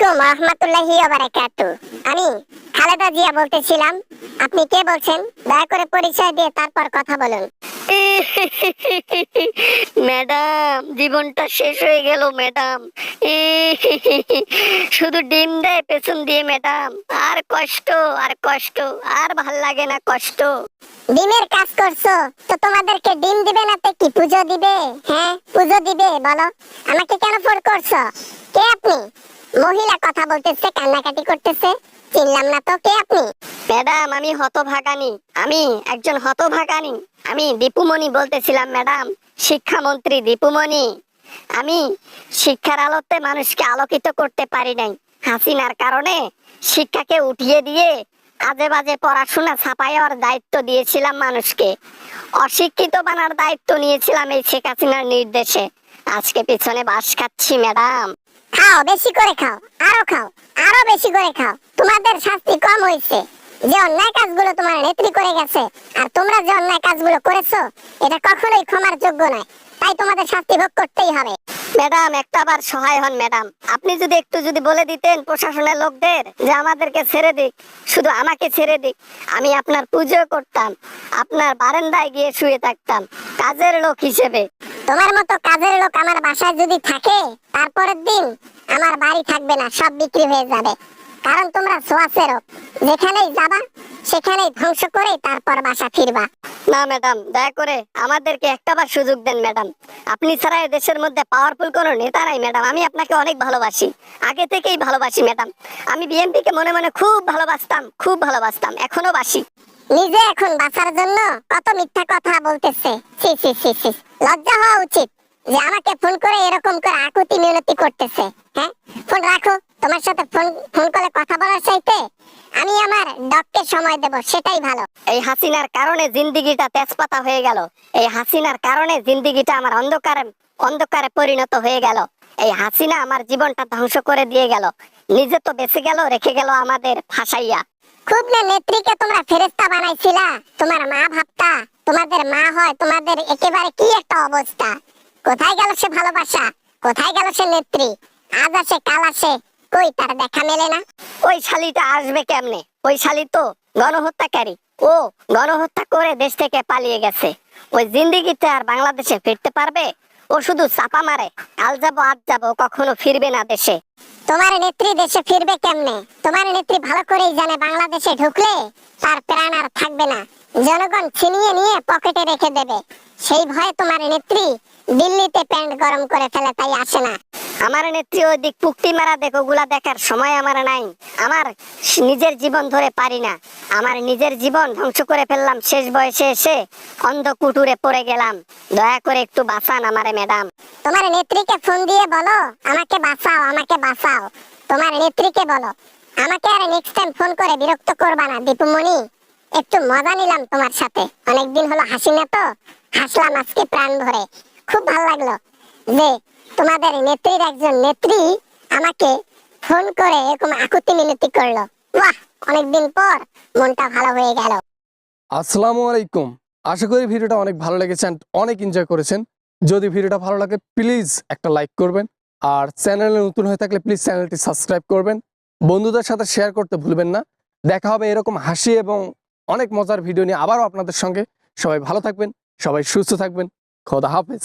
আলাইকুম রাহমাতুল্লাহি ওয়া বারাকাতুহু। আমি খালেদা জিয়া বলতেছিলাম। আপনি কে বলছেন? দয়া করে পরিচয় দিয়ে তারপর কথা বলুন। ম্যাডাম, জীবনটা শেষ হয়ে গেল ম্যাডাম। শুধু ডিম দেয় পেছন দিয়ে ম্যাডাম। আর কষ্ট, আর কষ্ট, আর ভাল লাগে না কষ্ট। ডিমের কাজ করছো তো তোমাদেরকে ডিম দিবে না তো কি পুজো দিবে? হ্যাঁ, পুজো দিবে বলো। আমাকে কেন ফোন করছো? কে আপনি? মহিলা কথা বলতেছে, কান্নাকাটি করতেছে। চিনলাম না তো, কে আপনি? ম্যাডাম, আমি হতভাগানি। আমি একজন হতভাগানি। আমি দীপুমণি বলতেছিলাম ম্যাডাম, শিক্ষামন্ত্রী দীপুমণি। আমি শিক্ষার আলোতে মানুষকে আলোকিত করতে পারি নাই। হাসিনার কারণে শিক্ষাকে উঠিয়ে দিয়ে আজে বাজে পড়াশোনা ছাপাইয়ার দায়িত্ব দিয়েছিলাম মানুষকে। অশিক্ষিত বানার দায়িত্ব নিয়েছিলাম এই শেখ হাসিনার নির্দেশে। আজকে পিছনে বাস খাচ্ছি ম্যাডাম। খাও, বেশি করে খাও, আরো খাও, আরো বেশি করে খাও। তোমাদের শাস্তি কম হয়েছে। যে অন্যায় কাজগুলো তোমার নেত্রী করে গেছে আর তোমরা যে অন্যায় কাজগুলো করেছো, এটা কখনোই ক্ষমার যোগ্য নয়। তাই তোমাদের শাস্তি ভোগ করতেই হবে। ম্যাডাম, একটাবার সহায় হন ম্যাডাম। আপনি যদি একটু বলে দিতেন প্রশাসনের লোকদের যে আমাদেরকে ছেড়ে দিক, শুধু আমাকে ছেড়ে দিক, আমি আপনার পুজো করতাম, আপনার বারান্দায় গিয়ে শুয়ে থাকতাম কাজের লোক হিসেবে। তোমার মতো কাজের লোক আমার বাসায় যদি থাকে, তারপরের দিন আমার বাড়ি থাকবে না, সব বিক্রি হয়ে যাবে। কারণ তোমরা সোয়াসের লোক, যেখানেই যাবা সেখানেই ধ্বংস করে তারপর বাসা ফিরবা। না ম্যাডাম, দয়া করে আমাদেরকে একটাবার সুযোগ দেন ম্যাডাম। আপনি ছাড়া এই দেশের মধ্যে পাওয়ারফুল কোনো নেতা নাই ম্যাডাম। আমি আপনাকে অনেক ভালোবাসি, আগে থেকেই ভালোবাসি ম্যাডাম। আমি বিএনপিকে মনে মনে খুব ভালোবাসতাম, খুব ভালোবাসতাম, এখনো বাসি। নিজে এখন বাঁচার জন্য কত মিথ্যা কথা বলতেছে। সি সি সি সি, লজ্জা হওয়া উচিত যে আমাকে ফোন করে এরকম করে আকুতি মিনতি করতেছে। হ্যাঁ, ফোন রাখো। তোমার সাথে ফোন ফোন কলে কথা বলার চাইতে আমি আমার ডককে সময় দেব, সেটাই ভালো। এই হাসিনার কারণে জিন্দিগিটা তেজপাতা হয়ে গেল। এই হাসিনার কারণে জিন্দিগিটা আমার অন্ধকারে অন্ধকারে পরিণত হয়ে গেল। এই হাসিনা আমার জীবনটা ধ্বংস করে দিয়ে গেল। নিজে তো বেঁচে গেল, রেখে গেল আমাদের ফাঁসাইয়া। খুব না নেত্রীকে তোমরা ফেরেশতা বানাইছিলা। তোমার মা ভাবতা তোমাদের মা হয়, তোমাদের একেবারে কি একটা অবস্থা। কোথায় গেল সে ভালোবাসা? কোথায় গেল সে নেত্রী? আজ আসে কাল আসে, কই তার দেখা মেলে না। ওই শালিটা আসবে কেমনে? ওই শালি তো গণহত্যাকারী। ও গণহত্যা করে দেশ থেকে পালিয়ে গেছে। ওই জিন্দিগিতে আর বাংলাদেশে ফিরতে পারবে? ও শুধু চাপা মারে, আল যাবো আজ যাবো, কখনো ফিরবে না দেশে। তোমার নেত্রী দেশে ফিরবে কেমনে? তোমার নেত্রী ভালো করেই জানে বাংলাদেশে ঢুকলে তার প্রাণ আর থাকবে না। জনগণ ছিনিয়ে নিয়ে পকেটে রেখে দেবে। সেই ভয়ে তোমার নেত্রী দিল্লিতে প্যান্ট গরম করে ফেলে, তাই আসে না। আমার নেত্রী ওই দিক পুক্তি মারা দেখো, ওগুলা দেখার সময় আমার নাই। আমার নিজের জীবন ধরে পারি না। আমার নিজের জীবন ধ্বংস করে ফেললাম শেষ বয়সে এসে, অন্ধ কুটুরে পড়ে গেলাম। দয়া করে একটু বাঁচান আমারে ম্যাডাম। তোমার নেত্রীকে ফোন দিয়ে বলো আমাকে বাঁচাও, আমাকে বাঁচাও। তোমার নেত্রীকে বলো আমাকে আর নেক্সট টাইম ফোন করে বিরক্ত করবা না। দীপুমণি, একটু মজা নিলাম তোমার সাথে। অনেকদিন হলো হাসি না, তো হাসলাম আজকে প্রাণ ভরে। খুব ভালো লাগলো যে তোমাদের নেত্রীর একজন নেত্রী আমাকে ফোন করে এরকম আকুতি মিনতি করলো। বাহ, অনেকদিন পর মনটা ভালো হয়ে গেল। আসসালামু আলাইকুম। আশা করি ভিডিওটা অনেক ভালো লেগেছে, অনেক এনজয় করেছেন। যদি ভিডিওটা ভালো লাগে প্লিজ একটা লাইক করবেন, আর চ্যানেলে নতুন হয়ে থাকলে প্লিজ চ্যানেলটি সাবস্ক্রাইব করবেন। বন্ধুদের সাথে শেয়ার করতে ভুলবেন না। দেখা হবে এরকম হাসি এবং অনেক মজার ভিডিও নিয়ে আবারও আপনাদের সঙ্গে। সবাই ভালো থাকবেন, সবাই সুস্থ থাকবেন। খোদা হাফেজ।